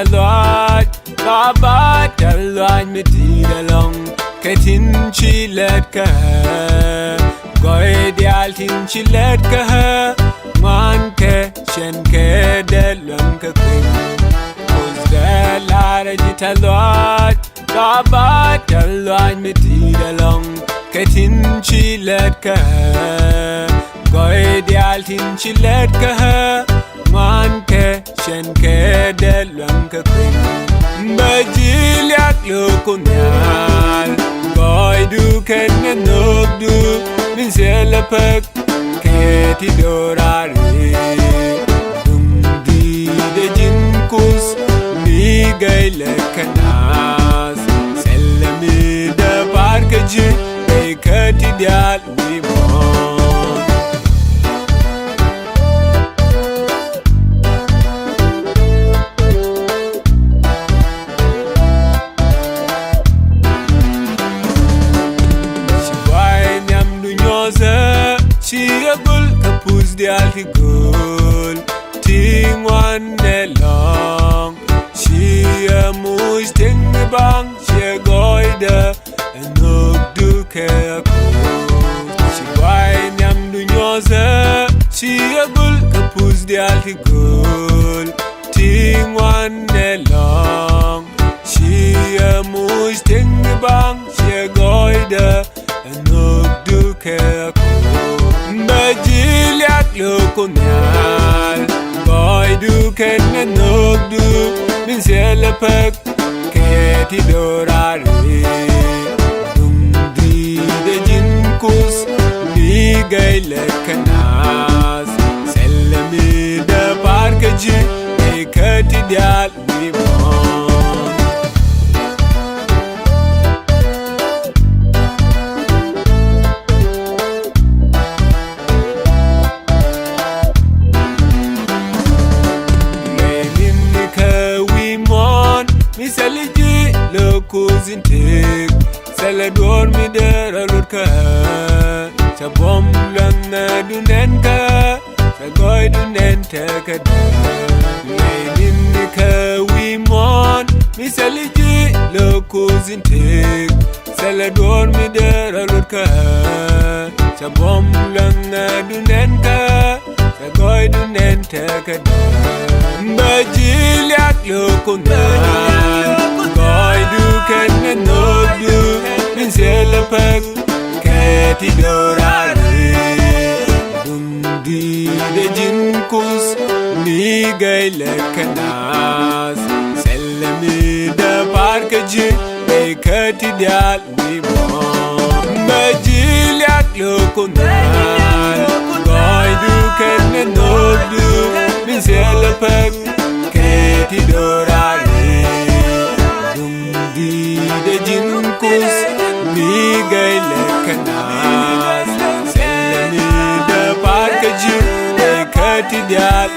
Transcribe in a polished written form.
thlɔaac baba thlɔaac medidalong ketin chilet ka goy dial tin chilet ka man ke chen ke delon ka queen uzdalara thlɔaac baba thlɔaac medidalong ketin chilet ka goy dial tin chilet ka man ke chen ke delon ka queen bajilyak lukunyal goy du ken nok du min selapek keti dorare dum di de jinkus mi gayle kanas selami de parkeji e keti dial mi Chiagul kapuz dial tigul tingwan nelong chia muj ting bang chia goida enok duke aku chiwai nyam dunyoza chiagul kapuz dial tigul tingwan nelong chia muj ting bang chia goida enok duke aku bajilyak lukunyal goy du ken nok du min selapek keti dorare dum di de jinkus mi gayle kanas selami de parkeji e keti dial mi misaliji lokuzin tek salador mi deralur ka sabom langa dunen ka sagoy dunen ka lenin ka wimon misaliji lokuzin tek salador mi deralur ka sabom langa dunen ka sagoy dunen ka bajilyak lukunyal goy du ken nok du min selapek keti dorare dum di de jinkus mi gayle kanas selami de parkeji e keti dial mi bajilyak lukunyal goy du ken nok du min selapek keti dorare dum di de jinkus mi gayle kanas selami de parkeji e keti dial